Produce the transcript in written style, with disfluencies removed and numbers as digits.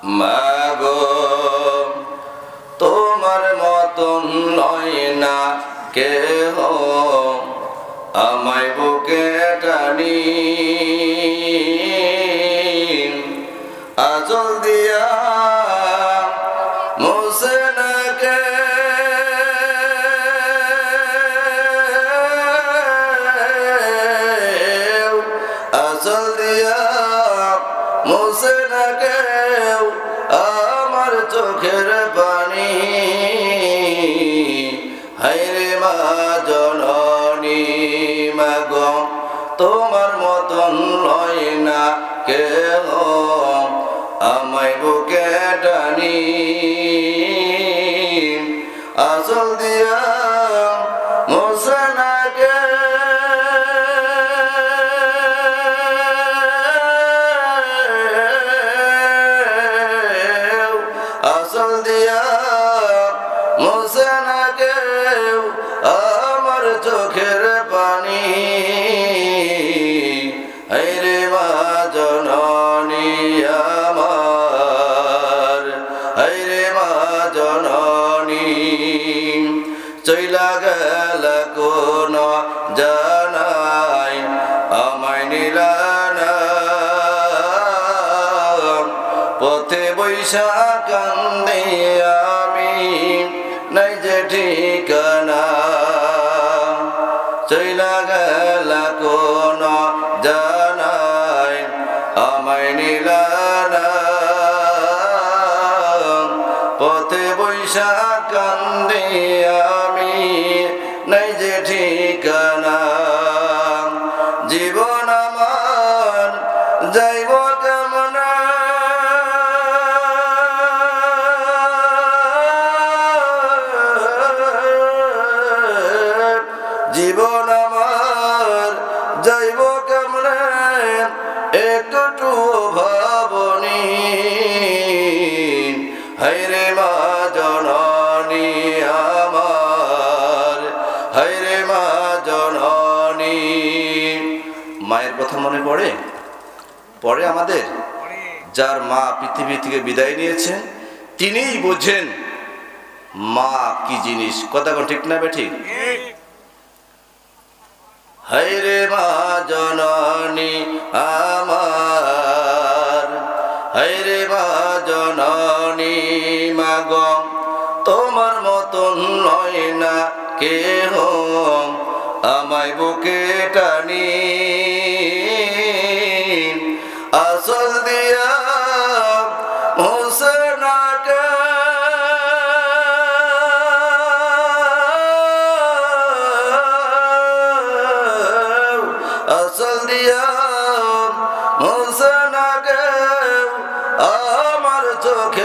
মাগো তোমার মতন নয় না কেহ আমায় বুকে টানি আঁচল দিয়া মুছে না কে আঁচল দিয়া মুছে না কেউ আমার চোখের পানি হায়রে মা জননী মাগো তোমার মতন লয় না কেহ আমায় বুকে টানি আঁচল দিয়া মুছে না কে আঁচল দিয়া মুছে না কেউ আমার চোখের পানি হায়রে মা জননী আমার হায়রে মা জননী চইলা গেল কোন জানাই আমায় নিলা না পথে বৈশা কান্দে আমি নাই যে ঠিকানা চইলা গেল কোন জানাই আমায় নিলা না পথে বৈশা কান্দে আমি নাই যে ঠিকানা জীবন আমার যাইব কেমন জীবন আমার যাইব কেমনে একটু ভাবনি হায়রে মা জননী আমার হায়রে মা জননী মায়ের কথা মনে পড়ে পড়ে আমাদের যার মা পৃথিবী থেকে বিদায় নিয়েছেন তিনিই বোঝেন মা কি জিনিস কথা কোন ঠিক না বেঠিক হায়রে মা জননী আমার হায়রে মা জননী মাগো তোমার মতন নয় না কেহ আমায় বুকে টানি আঁচল দিয়া মুছে না কে আঁচল দিয়া মুছে না কেউ আমার চোখে